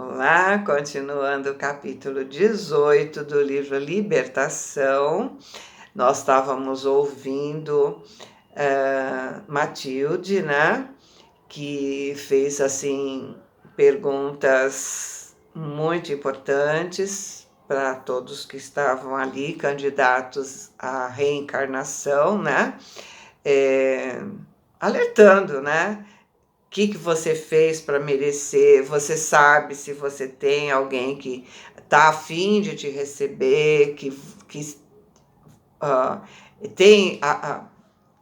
Olá, continuando o capítulo 18 do livro Libertação, nós estávamos ouvindo Matilde, né? Que fez assim perguntas muito importantes para todos que estavam ali, candidatos à reencarnação, né? Alertando, né? O que você fez para merecer? Você sabe se você tem alguém que está afim de te receber, que tem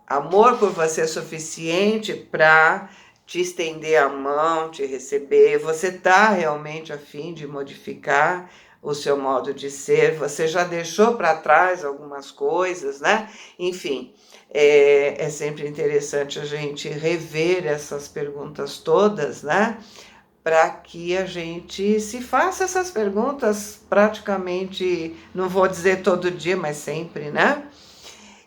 amor por você suficiente para te estender a mão, te receber? Você está realmente afim de modificar o seu modo de ser? Você já deixou para trás algumas coisas, né? Enfim, é sempre interessante a gente rever essas perguntas todas, né? Para que a gente se faça essas perguntas praticamente, não vou dizer todo dia, mas sempre, né?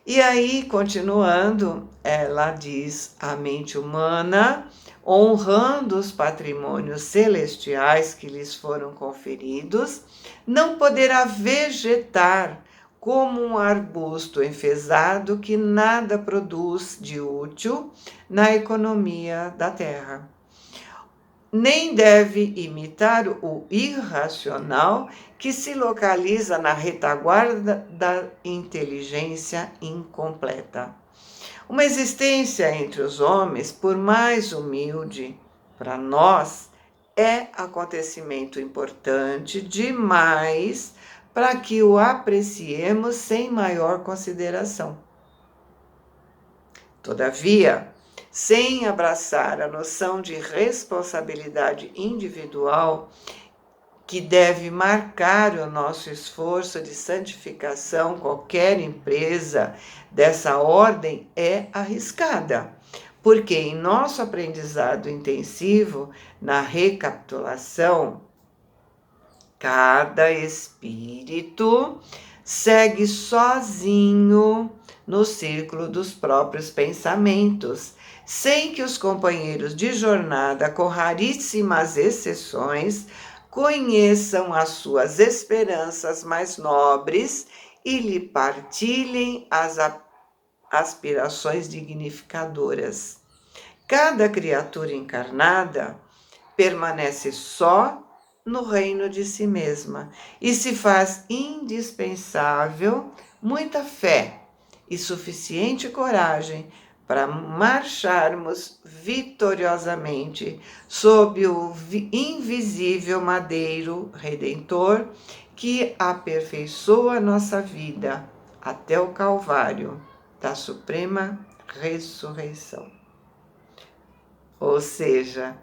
E aí, continuando, ela diz: a mente humana, honrando os patrimônios celestiais que lhes foram conferidos, não poderá vegetar como um arbusto enfesado que nada produz de útil na economia da terra. Nem deve imitar o irracional que se localiza na retaguarda da inteligência incompleta. Uma existência entre os homens, por mais humilde para nós, é acontecimento importante demais para que o apreciemos sem maior consideração. Todavia, sem abraçar a noção de responsabilidade individual que deve marcar o nosso esforço de santificação, qualquer empresa dessa ordem é arriscada, porque em nosso aprendizado intensivo, na recapitulação, cada espírito segue sozinho no círculo dos próprios pensamentos, sem que os companheiros de jornada, com raríssimas exceções, conheçam as suas esperanças mais nobres e lhe partilhem as aspirações dignificadoras. Cada criatura encarnada permanece só no reino de si mesma e se faz indispensável muita fé e suficiente coragem para marcharmos vitoriosamente sob o invisível madeiro redentor que aperfeiçoa nossa vida até o Calvário da Suprema Ressurreição. Ou seja,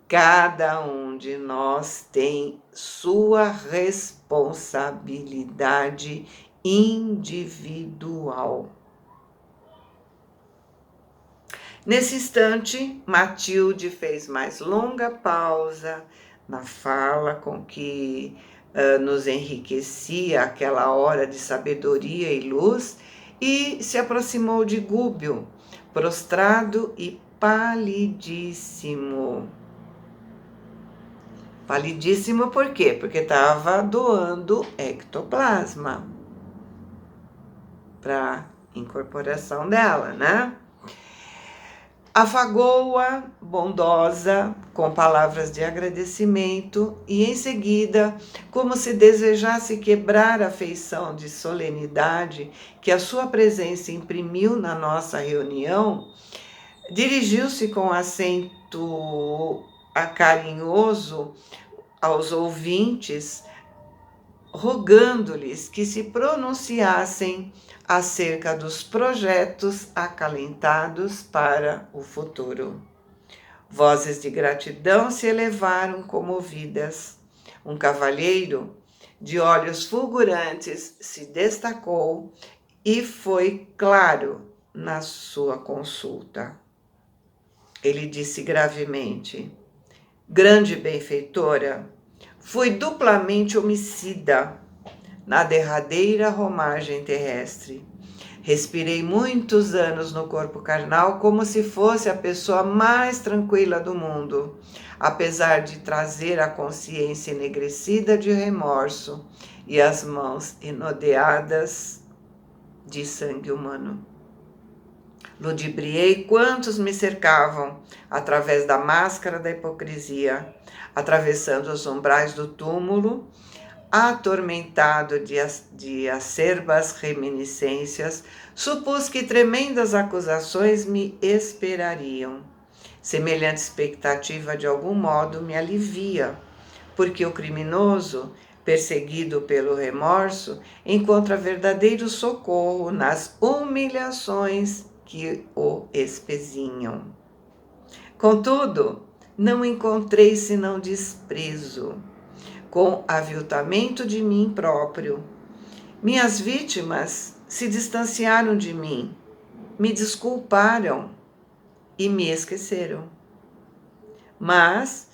cada um de nós tem sua responsabilidade individual. Nesse instante, Matilde fez mais longa pausa na fala com que nos enriquecia aquela hora de sabedoria e luz e se aproximou de Gúbio, prostrado e palidíssimo. Palidíssimo por quê? Porque estava doando ectoplasma para incorporação dela, né? Afagou-a, bondosa, com palavras de agradecimento e, em seguida, como se desejasse quebrar a feição de solenidade que a sua presença imprimiu na nossa reunião, dirigiu-se com acento carinhoso aos ouvintes, rogando-lhes que se pronunciassem acerca dos projetos acalentados para o futuro. Vozes de gratidão se elevaram comovidas. Um cavalheiro de olhos fulgurantes se destacou e foi claro na sua consulta. Ele disse gravemente: grande benfeitora, fui duplamente homicida na derradeira romagem terrestre. Respirei muitos anos no corpo carnal como se fosse a pessoa mais tranquila do mundo, apesar de trazer a consciência enegrecida de remorso e as mãos enodeadas de sangue humano. Ludibriei quantos me cercavam através da máscara da hipocrisia, atravessando os umbrais do túmulo, atormentado de acerbas reminiscências, supus que tremendas acusações me esperariam. Semelhante expectativa de algum modo me alivia, porque o criminoso, perseguido pelo remorso, encontra verdadeiro socorro nas humilhações que o espezinham. Contudo, não encontrei senão desprezo, com aviltamento de mim próprio. Minhas vítimas se distanciaram de mim, me desculparam e me esqueceram. Mas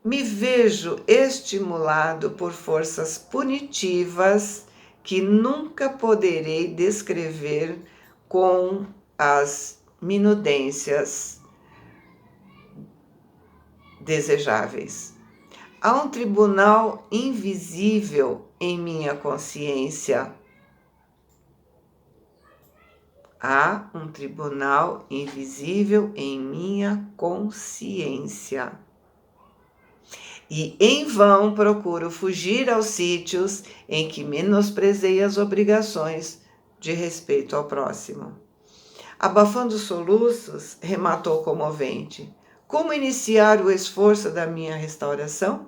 me vejo estimulado por forças punitivas que nunca poderei descrever com as minudências desejáveis. Há um tribunal invisível em minha consciência. Há um tribunal invisível em minha consciência. E em vão procuro fugir aos sítios em que menosprezei as obrigações de respeito ao próximo. Abafando os soluços, rematou comovente. Como iniciar o esforço da minha restauração?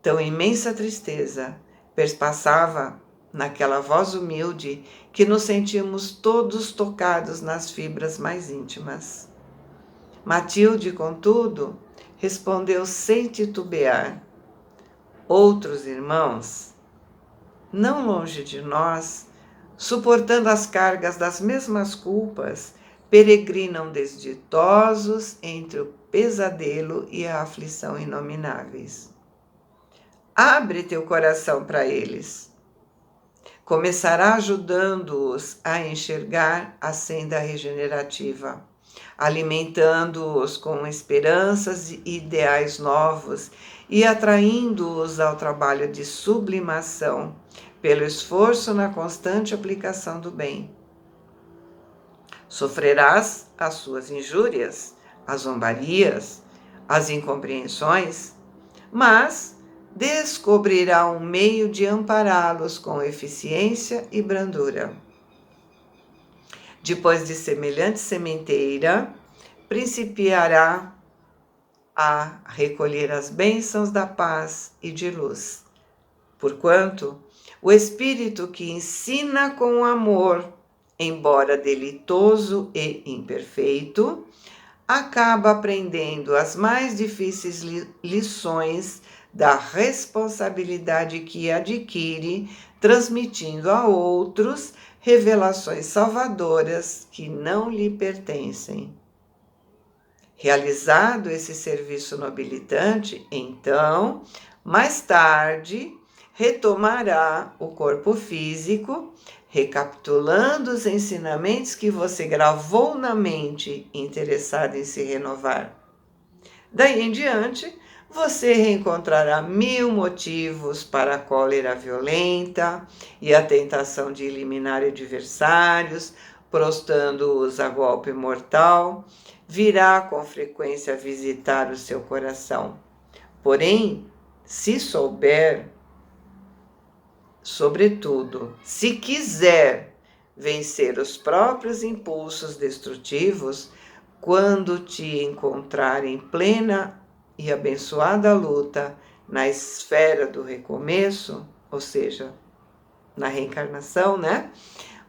Tão imensa tristeza perspassava naquela voz humilde que nos sentimos todos tocados nas fibras mais íntimas. Matilde, contudo, respondeu sem titubear. Outros irmãos, não longe de nós, suportando as cargas das mesmas culpas, peregrinam desditosos entre o pesadelo e a aflição inomináveis. Abre teu coração para eles. Começará ajudando-os a enxergar a senda regenerativa, alimentando-os com esperanças e ideais novos e atraindo-os ao trabalho de sublimação, pelo esforço na constante aplicação do bem. Sofrerás as suas injúrias, as zombarias, as incompreensões, mas descobrirá um meio de ampará-los com eficiência e brandura. Depois de semelhante sementeira, principiará a recolher as bênçãos da paz e de luz. Porquanto, o Espírito que ensina com amor, embora delitoso e imperfeito, acaba aprendendo as mais difíceis lições da responsabilidade que adquire, transmitindo a outros revelações salvadoras que não lhe pertencem. Realizado esse serviço nobilitante, então, mais tarde, retomará o corpo físico, recapitulando os ensinamentos que você gravou na mente, interessado em se renovar. Daí em diante, você reencontrará 1000 motivos para a cólera violenta e a tentação de eliminar adversários, prostrando-os a golpe mortal. Virá com frequência visitar o seu coração. Porém, se souber, sobretudo, se quiser vencer os próprios impulsos destrutivos, quando te encontrar em plena e abençoada luta na esfera do recomeço, ou seja, na reencarnação, né?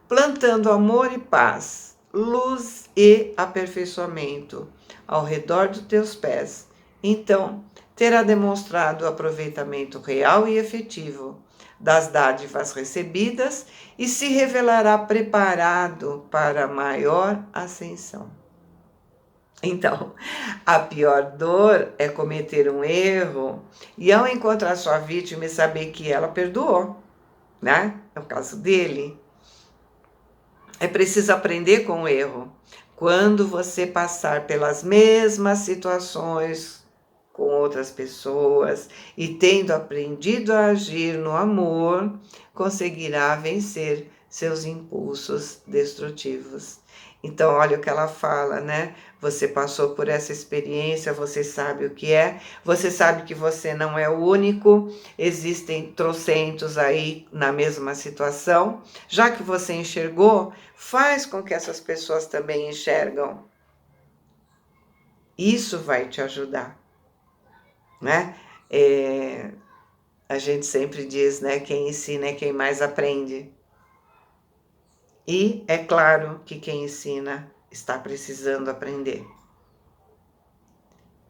Plantando amor e paz, luz e aperfeiçoamento ao redor dos teus pés, então terá demonstrado o aproveitamento real e efetivo das dádivas recebidas e se revelará preparado para a maior ascensão. Então, a pior dor é cometer um erro e ao encontrar sua vítima e saber que ela perdoou, né? É o caso dele. É preciso aprender com o erro. Quando você passar pelas mesmas situações com outras pessoas e tendo aprendido a agir no amor, conseguirá vencer seus impulsos destrutivos. Então, olha o que ela fala, né? Você passou por essa experiência, você sabe o que é, você sabe que você não é o único, existem trocentos aí na mesma situação. Já que você enxergou, faz com que essas pessoas também enxergam. Isso vai te ajudar, né? A gente sempre diz, né? Quem ensina é quem mais aprende. E é claro que quem ensina está precisando aprender.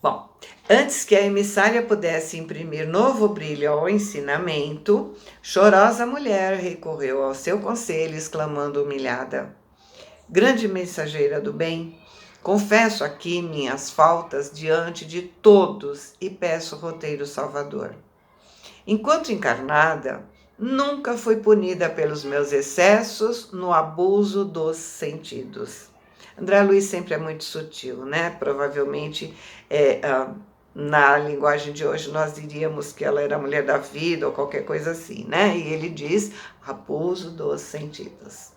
Bom, antes que a emissária pudesse imprimir novo brilho ao ensinamento, chorosa mulher recorreu ao seu conselho, exclamando humilhada: Grande mensageira do bem, confesso aqui minhas faltas diante de todos e peço roteiro salvador. Enquanto encarnada, nunca fui punida pelos meus excessos no abuso dos sentidos. André Luiz sempre é muito sutil, né? Provavelmente, na linguagem de hoje, nós diríamos que ela era a mulher da vida ou qualquer coisa assim, né? E ele diz abuso dos sentidos.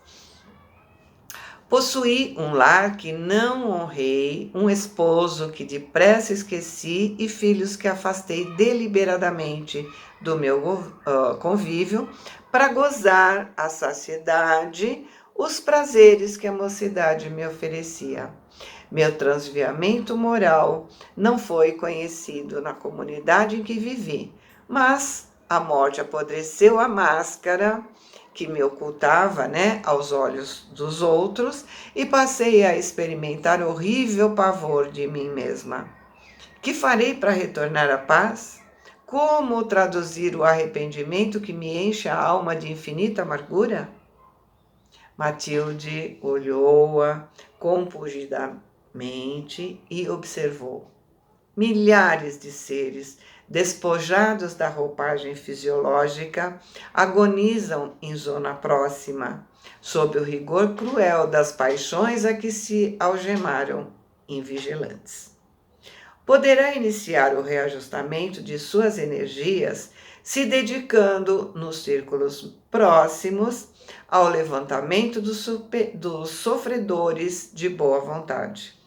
Possuí um lar que não honrei, um esposo que depressa esqueci e filhos que afastei deliberadamente do meu convívio para gozar a saciedade, os prazeres que a mocidade me oferecia. Meu transviamento moral não foi conhecido na comunidade em que vivi, mas a morte apodreceu a máscara que me ocultava, né, aos olhos dos outros e passei a experimentar horrível pavor de mim mesma. Que farei para retornar à paz? Como traduzir o arrependimento que me enche a alma de infinita amargura? Matilde olhou-a compungidamente e observou. Milhares de seres, despojados da roupagem fisiológica, agonizam em zona próxima, sob o rigor cruel das paixões a que se algemaram, invigilantes. Poderá iniciar o reajustamento de suas energias se dedicando nos círculos próximos ao levantamento dos sofredores de boa vontade.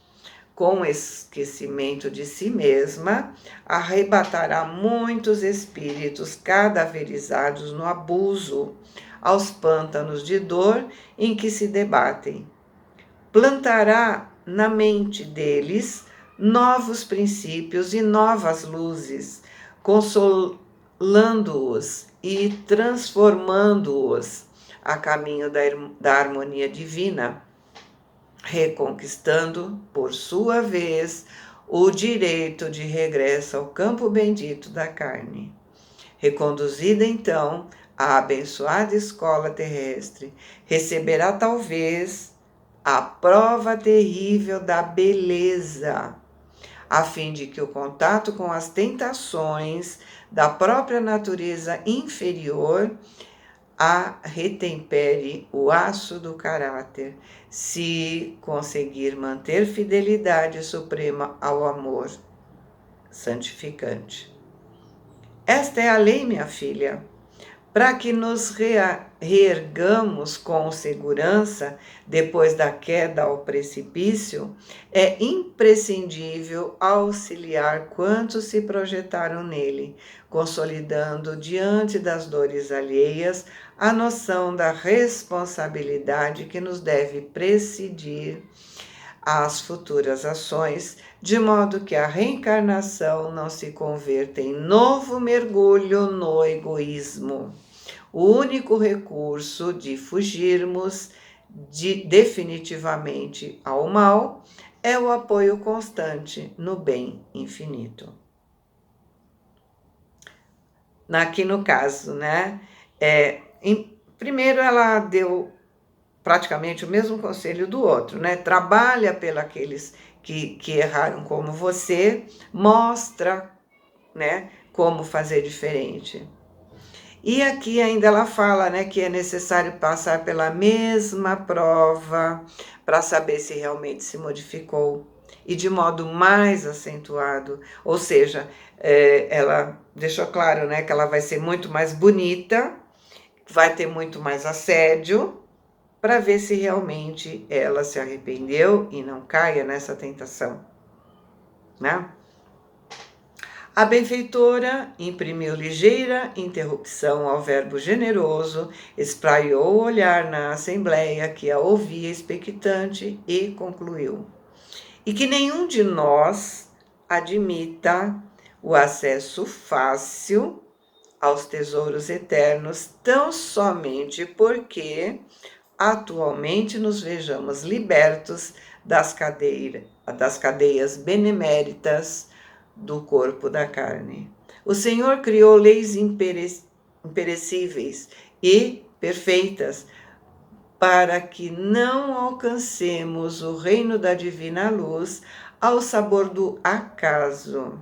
Com o esquecimento de si mesma, arrebatará muitos espíritos cadaverizados no abuso, aos pântanos de dor em que se debatem. Plantará na mente deles novos princípios e novas luzes, consolando-os e transformando-os a caminho da harmonia divina, reconquistando, por sua vez, o direito de regresso ao campo bendito da carne. Reconduzida, então, à abençoada escola terrestre, receberá talvez a prova terrível da beleza, a fim de que o contato com as tentações da própria natureza inferior a retempere o aço do caráter, se conseguir manter fidelidade suprema ao amor santificante. Esta é a lei, minha filha, para que nos reergamos com segurança depois da queda ao precipício, é imprescindível auxiliar quantos se projetaram nele, consolidando diante das dores alheias a noção da responsabilidade que nos deve presidir às futuras ações, de modo que a reencarnação não se converta em novo mergulho no egoísmo. O único recurso de fugirmos definitivamente ao mal é o apoio constante no bem infinito. Aqui no caso, né? Primeiro ela deu praticamente o mesmo conselho do outro, né? Trabalha pelos que erraram como você, mostra, né, como fazer diferente. E aqui ainda ela fala, né, que é necessário passar pela mesma prova para saber se realmente se modificou. e de modo mais acentuado. Ou seja, ela deixou claro, né, que ela vai ser muito mais bonita, vai ter muito mais assédio, para ver se realmente ela se arrependeu e não caia nessa tentação, né? A benfeitora imprimiu ligeira interrupção ao verbo generoso, espraiou o olhar na assembleia que a ouvia expectante e concluiu: e que nenhum de nós admita o acesso fácil aos tesouros eternos tão somente porque atualmente nos vejamos libertos das cadeias beneméritas do corpo da carne. O Senhor criou leis imperecíveis e perfeitas para que não alcancemos o reino da divina luz ao sabor do acaso.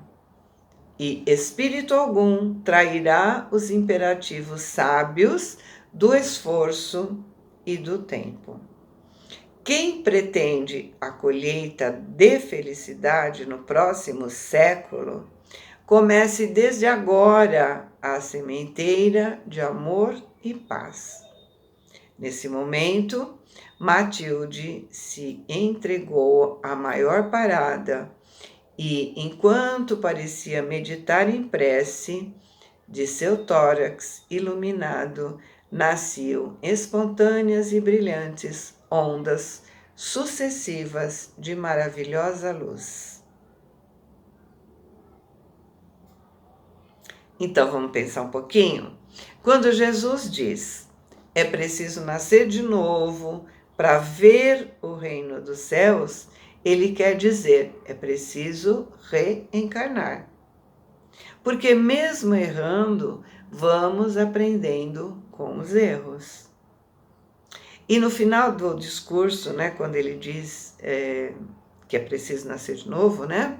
E espírito algum trairá os imperativos sábios do esforço e do tempo. Quem pretende a colheita de felicidade no próximo século, comece desde agora a sementeira de amor e paz. Nesse momento, Matilde se entregou à maior parada e, enquanto parecia meditar em prece, de seu tórax iluminado nasciam espontâneas e brilhantes ondas sucessivas de maravilhosa luz. Então vamos pensar um pouquinho? Quando Jesus diz: é preciso nascer de novo para ver o reino dos céus, ele quer dizer: é preciso reencarnar. Porque mesmo errando, vamos aprendendo com os erros. E no final do discurso, né, quando ele diz que é preciso nascer de novo, né,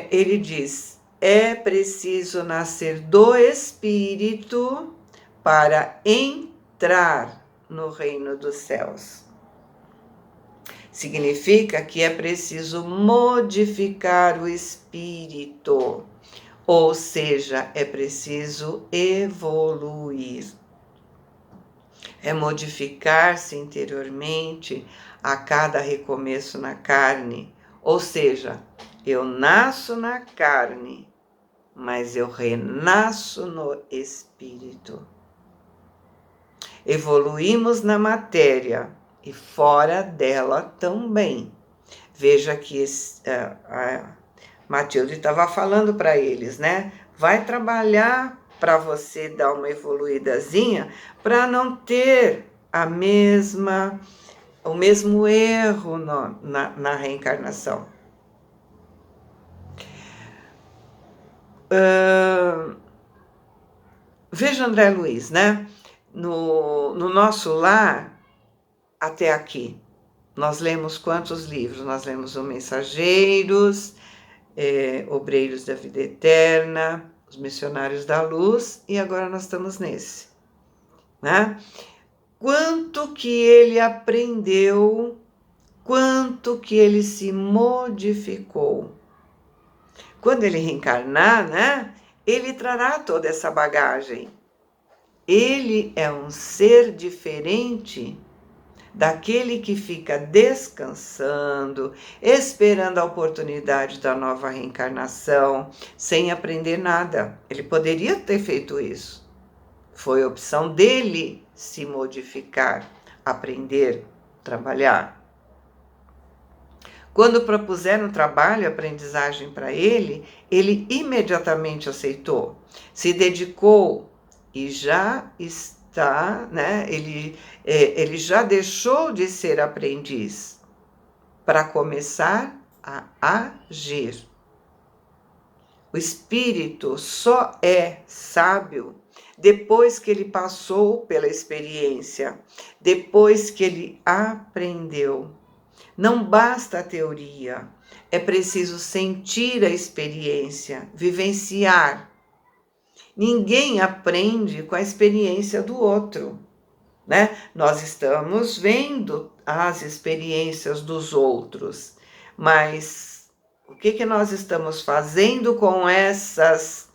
ele diz: é preciso nascer do Espírito para entrar no reino dos céus. Significa que é preciso modificar o espírito, ou seja, é preciso evoluir. É modificar-se interiormente a cada recomeço na carne, ou seja, eu nasço na carne, mas eu renasço no espírito. Evoluímos na matéria e fora dela também. Veja que a Matilde estava falando para eles, né? Vai trabalhar para você dar uma evoluídazinha para não ter o mesmo erro na reencarnação. Veja André Luiz, né? No nosso lar, até aqui, nós lemos quantos livros? Nós lemos o Mensageiros, Obreiros da Vida Eterna, Os Missionários da Luz, e agora nós estamos nesse, né? Quanto que ele aprendeu, quanto que ele se modificou. Quando ele reencarnar, né, ele trará toda essa bagagem. Ele é um ser diferente daquele que fica descansando, esperando a oportunidade da nova reencarnação, sem aprender nada. Ele poderia ter feito isso. Foi opção dele se modificar, aprender, trabalhar. Quando propuseram trabalho e aprendizagem para ele, ele imediatamente aceitou, se dedicou e já está, né? Ele já deixou de ser aprendiz para começar a agir. O espírito só é sábio depois que ele passou pela experiência, depois que ele aprendeu. Não basta a teoria, é preciso sentir a experiência, vivenciar. Ninguém aprende com a experiência do outro, né? Nós estamos vendo as experiências dos outros, Mas o que nós estamos fazendo com essas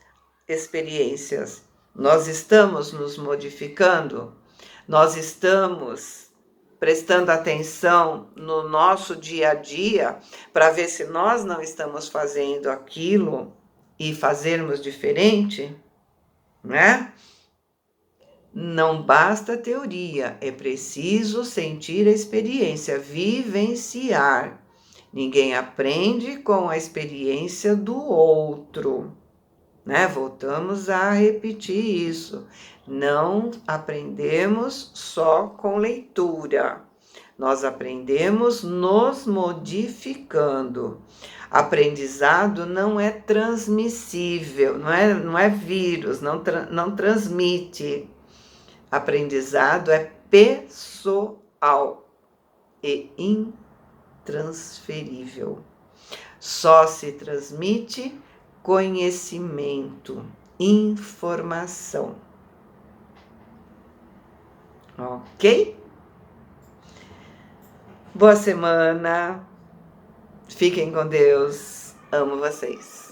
experiências? Nós estamos nos modificando? Nós estamos prestando atenção no nosso dia a dia para ver se nós não estamos fazendo aquilo e fazermos diferente, né? Não basta teoria, é preciso sentir a experiência, vivenciar. Ninguém aprende com a experiência do outro, né? Voltamos a repetir isso. Não aprendemos só com leitura. Nós aprendemos nos modificando. Aprendizado não é transmissível, não é vírus, não transmite. Aprendizado é pessoal e intransferível. Só se transmite conhecimento, informação. Ok? Boa semana. Fiquem com Deus. Amo vocês.